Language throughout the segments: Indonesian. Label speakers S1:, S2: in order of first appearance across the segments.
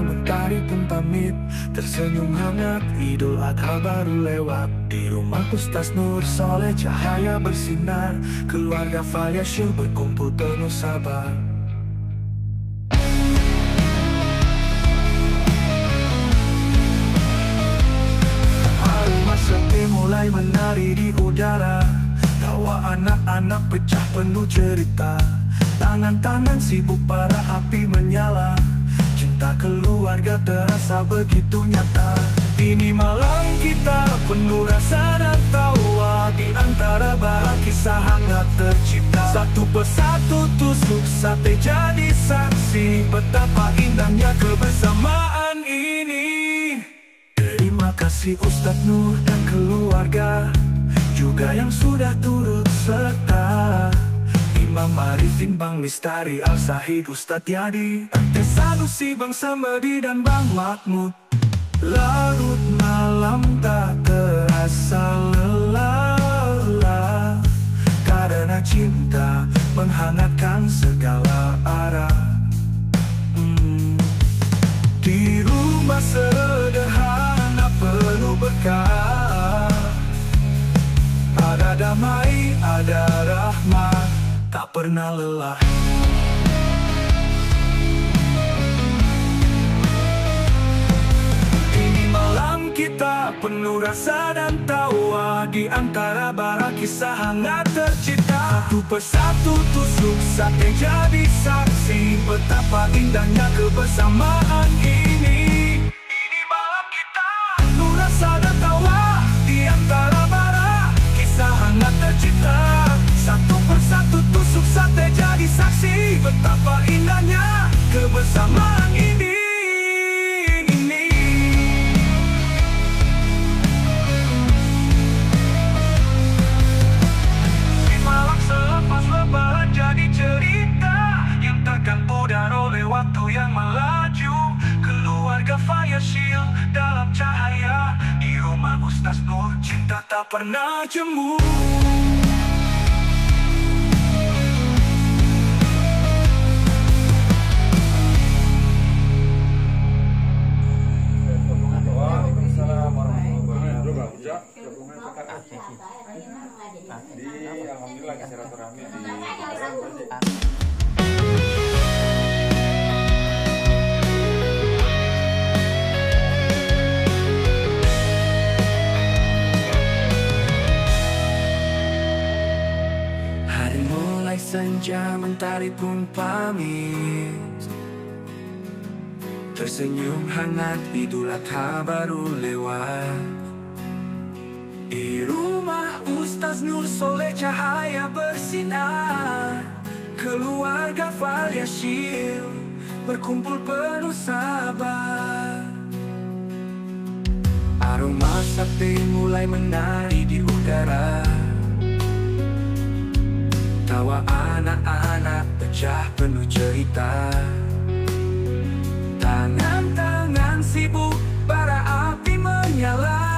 S1: mentari pun pamit. Tersenyum hangat, Idul Adha baru lewat. Di rumah Ustaz Nur Soleh cahaya bersinar. Keluarga Falyashil berkumpul penuh sabar. Aroma sepi mulai menari di udara. Tawa anak-anak pecah penuh cerita. Tangan-tangan sibuk para api menyala. Cinta keluarga terasa begitu nyata. Ini malam kita penuh rasa dan tawa. Di antara bara kisah hangat tercipta. Satu persatu tusuk sate jadi saksi betapa indahnya kebersamaan ini. Terima kasih Ustaz Nur dan keluarga, juga yang sudah turut serta. Imam Arifin, Bang Mistari, Al-Sahid, Ustadz Yadi, Ante Sanusi, Bang Samedi dan Bang Mahmud. Larut malam tak terasa lelah, karena cinta menghangatkan segala arah. Di rumah sederhana penuh berkah, ada damai, ada rahmat, tak pernah lelah. Ini malam kita penuh rasa dan tawa. Di antara bara kisah hangat tercipta. Satu persatu tusuk sate jadi saksi betapa indahnya kebersamaan ini. Ini malam kita penuh rasa dan tawa. Di antara bara kisah hangat tercipta. Satu persatu tusuk sate jadi saksi betapa indahnya kebersamaan ini. Di malam selepas lebaran jadi cerita yang takkan pudar oleh waktu yang melaju. Keluarga Falyashil dalam cahaya. Di rumah Ustaz Nur cinta tak pernah jemu.
S2: Alhamdulillah silaturahmi di
S1: hari mulai senja, mentari pun pamit. Tersenyum hangat, Idul Adha baru lewat. Di rumah Ustaz Nur Soleh cahaya bersinar. Keluarga Falyashil berkumpul penuh sabar. Aroma sate mulai menari di udara. Tawa anak-anak pecah penuh cerita. Tangan-tangan sibuk, bara api menyala.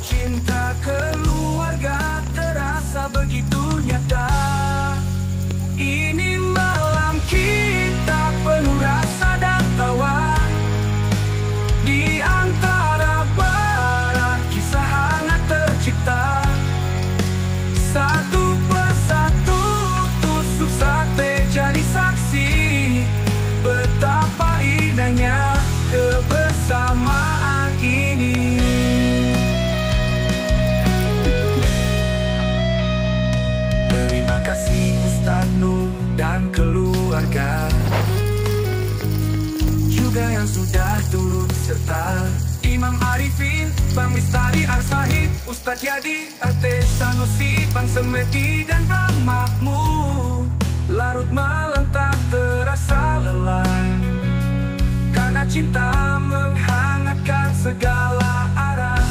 S1: Cinta keluarga terasa begitu nyata. Ini malam kita penuh rasa dan tawa. Di antara bara kisah hangat tercipta. Satu persatu tusuk sate jadi saksi betapa indahnya kebersamaan ini. Terima kasih Ustaz Nur dan keluarga, juga yang sudah turut serta. Imam Arifin, Bang Mistari, Al-Sahid, Ustadz Yadi, Ate Sanusi, Bang Samedi dan Bang Mahmud. Larut malam tak terasa lelah, karena cinta menghangatkan segala arah.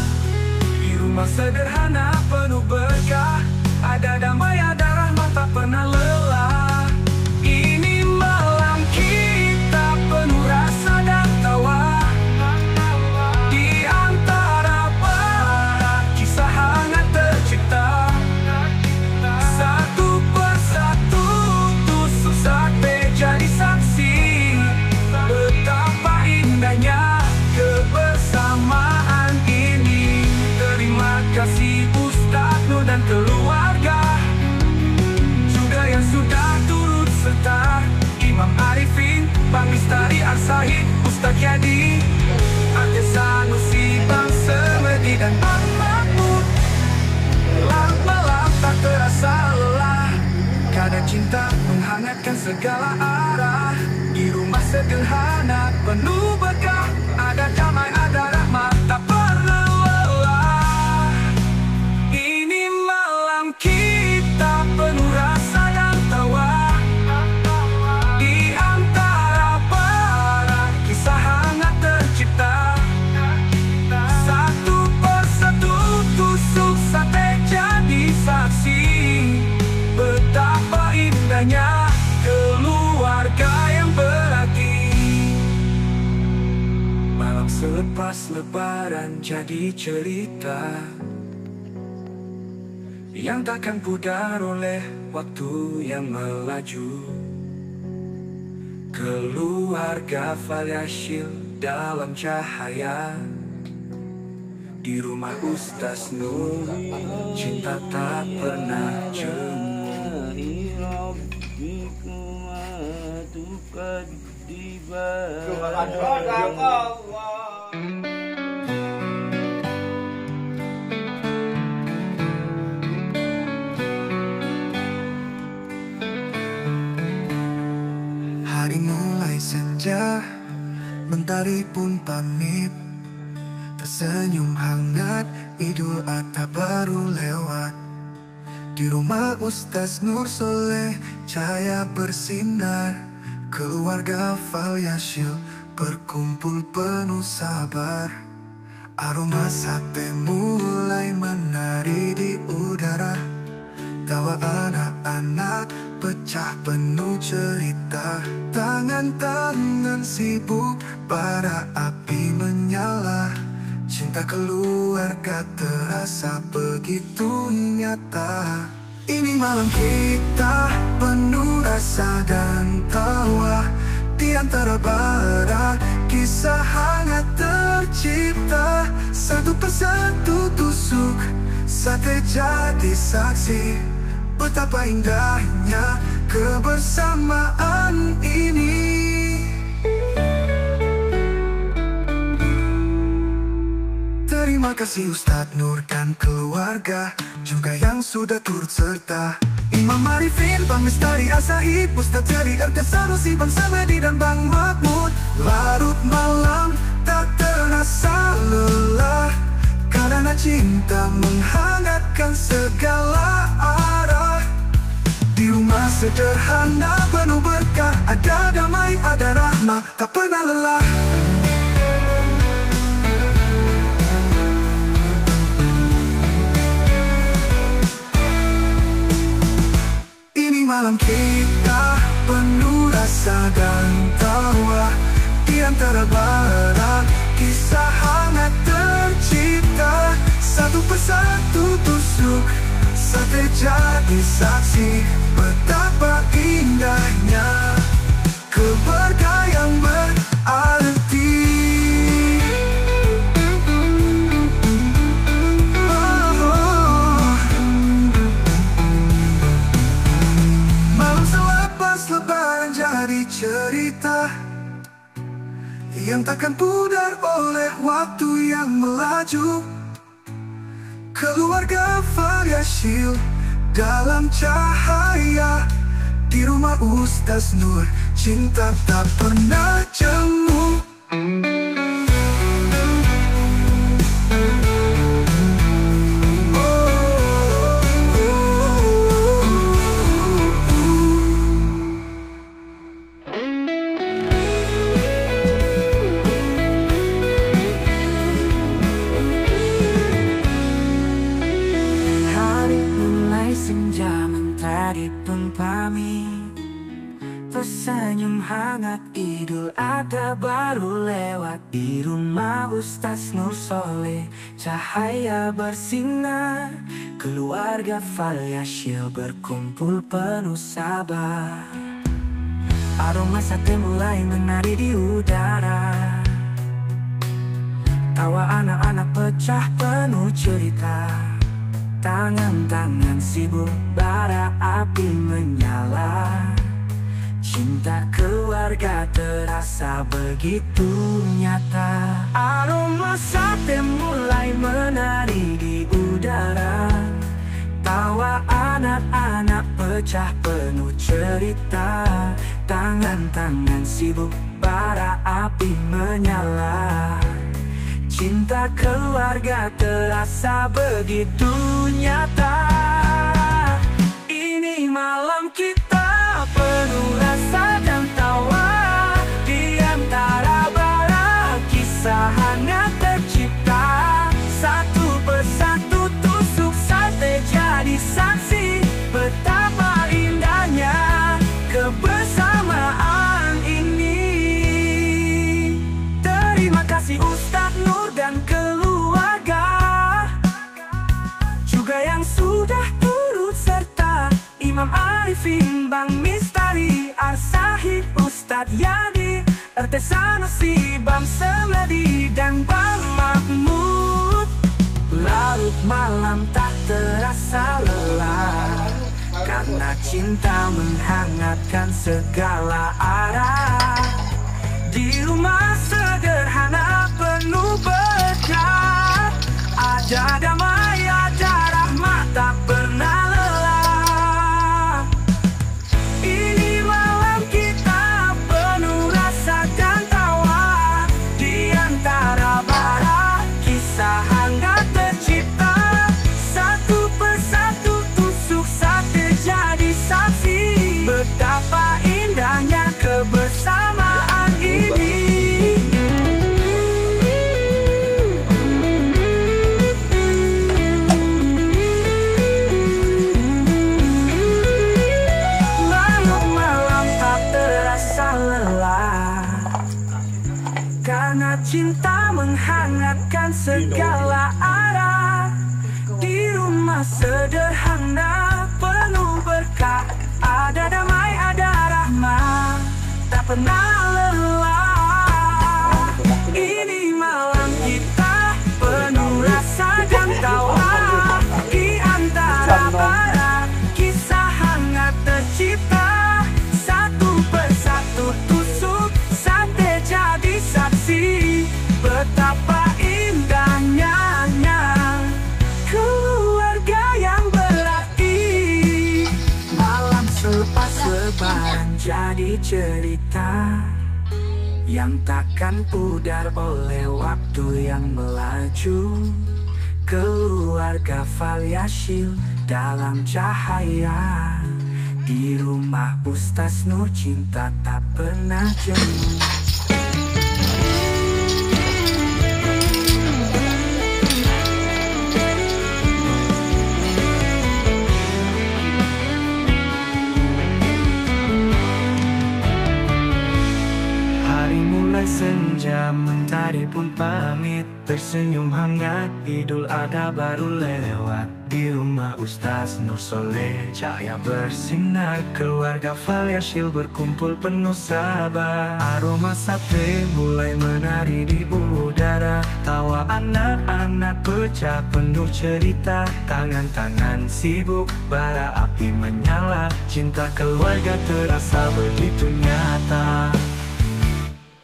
S1: Di rumah sederhana penuh berkah, ada damai, ada rahmat, tak pernah lelah. Ini malam kita penuh rasa dan tawa. Di antara bara kisah hangat tercipta. Satu persatu tusuk sate jadi saksi betapa menghangatkan segala arah. Di rumah sederhana penuh berkah, ada damai, ada rahmat, tak pernah lelah. Ini malam kita penuh rasa dan tawa. Di antara para kisah hangat tercipta, satu persatu tusuk sate jadi saksi betapa indahnya keluarga yang berarti. Malam selepas lebaran jadi cerita yang takkan pudar oleh waktu yang melaju. Keluarga Falyashil dalam cahaya. Di rumah Ustaz Nur, cinta tak pernah jemu. Hari mulai senja, mentari pun pamit. Tersenyum hangat, Idul Adha baru lewat. Di rumah Ustaz Nur Soleh, cahaya bersinar. Keluarga Falyashil berkumpul penuh sabar. Aroma sate mulai menari di udara. Tawa anak-anak pecah penuh cerita. Tangan-tangan sibuk, bara api menyala. Cinta keluarga terasa begitu nyata. Ini malam kita penuh rasa dan tawa. Di antara bara kisah hangat tercipta. Satu persatu tusuk sate jadi saksi betapa indahnya kebersamaan ini. Terima kasih Ustaz Nur dan keluarga, juga yang sudah turut serta. Imam Arifin, Bang Mistari Asahib, Ustaz Jari RT Sanusi, Bang Samedi dan Bang Mahmud. Larut malam tak terasa lelah, karena cinta menghangatkan segala arah. Di rumah sederhana penuh berkah, ada damai, ada rahmat, tak pernah lelah. Malam kita penuh rasa dan tawa. Di antara bara kisah hangat tercipta. Satu persatu tusuk sate jadi saksi betapa indahnya keluarga yang berarti. Lebaran jadi cerita yang takkan pudar oleh waktu yang melaju. Keluarga Falyashil dalam cahaya. Di rumah Ustaz Nur, cinta tak pernah jemu. Tersenyum hangat, Idul Adha baru lewat. Di rumah Ustaz Nur Soleh, cahaya bersinar. Keluarga Falyashil berkumpul penuh sabar. Aroma sate mulai menari di udara. Tawa anak-anak pecah penuh cerita. Tangan-tangan sibuk, bara api menyala. Cinta keluarga terasa begitu nyata. Aroma sate mulai menari di udara. Tawa anak-anak pecah penuh cerita. cerita. Tangan-tangan sibuk, bara api menyala. Cinta keluarga terasa begitu nyata. Ini malam kita penuh rasa dan tawa. Di antara bara kisah hangat tercipta. Satu persatu tusuk sate jadi saksi betapa indahnya kebersamaan ini. Terima kasih Ustadz Nur dan keluarga, juga yang sudah turut serta Imam Arifin, Bang Mistari, Arsahid, Ustadz Yadi, RT Sanusi, Bang Semedi, dan Bang Mahmud. Larut malam tak terasa lelah, karena cinta menghangatkan segala arah. Di rumah sederhana penuh berkah, ada damai, ada rahmat, tak pernah lelah. Ini malam kita penuh rasa dan tawa. Di antara bara kisah hangat tercipta. Satu persatu tusuk sate jadi saksi betapa indahnya kebersamaan ini. Malam tak terasa lelah, karena cinta menghangatkan segala arah. Di rumah sederhana penuh berkah, ada damai, ada rahmat, tak pernah lelah. Ini malam kita penuh rasa dan tawa. Di antara bara kisah hangat tercipta. Satu persatu tusuk sate jadi saksi betapa indahnya keluarga yang berarti. Malam selepas lebaran jadi cerita yang takkan pudar oleh waktu yang melaju. Keluarga Falyashil dalam cahaya. Di rumah Ustadz Nur cinta tak pernah jemu. Senja mentari pun pamit, tersenyum hangat, Idul Adha baru lewat. Di rumah Ustadz Nur Soleh cahaya bersinar. Keluarga Falyashil berkumpul penuh sabar. Aroma sate mulai menari di udara. Tawa anak-anak pecah penuh cerita. Tangan-tangan sibuk, bara api menyala. Cinta keluarga terasa begitu nyata.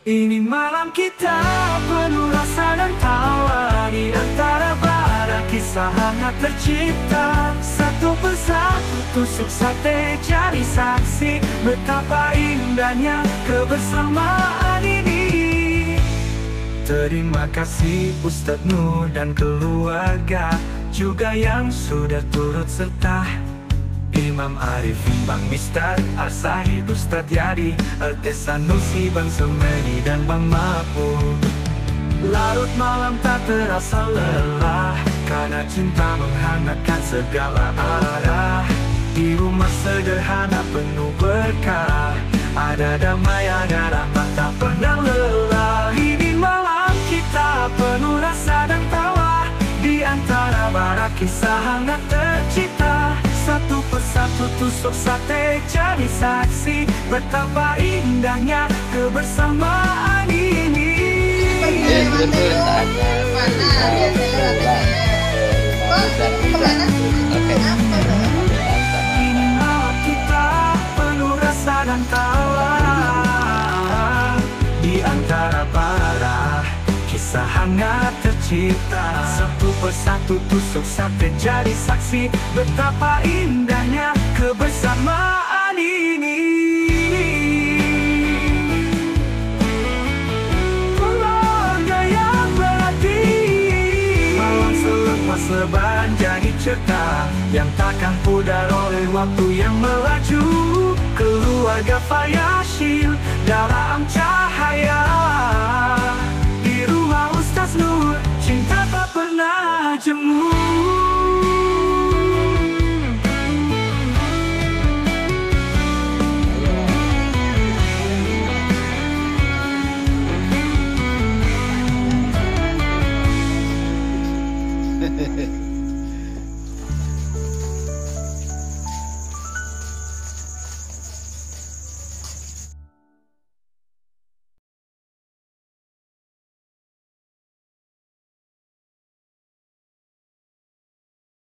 S1: Ini malam kita penuh rasa dan tawa. Di antara bara kisah hangat tercipta. Satu persatu tusuk sate jadi saksi betapa indahnya kebersamaan ini. Terima kasih Ustadz Nur dan keluarga, juga yang sudah turut serta Imam Arifin, Bang Mister, Arsahid, Ustadz Yadi, RT Sanusi, Bang Semedi, dan Bang Mahmud. Larut malam tak terasa lelah, karena cinta menghangatkan segala arah. Di rumah sederhana penuh berkah, ada damai, ada rahmat, tak pernah lelah. Ini malam kita penuh rasa dan tawa. Di antara bara kisah hangat tercipta. Satu persatu tusuk sate jadi saksi betapa indahnya kebersamaan ini. Ini malam kita penuh rasa dan tawa. Di antara bara kisah hangat tercipta. Satu persatu tusuk sate jadi saksi betapa indahnya kebersamaan ini. sepanjang cerita yang takkan pudar oleh waktu yang melaju. Keluarga Fayasyil dalam cahaya, di rumah Ustaz Nur cinta tak pernah jemu.
S3: Hehehe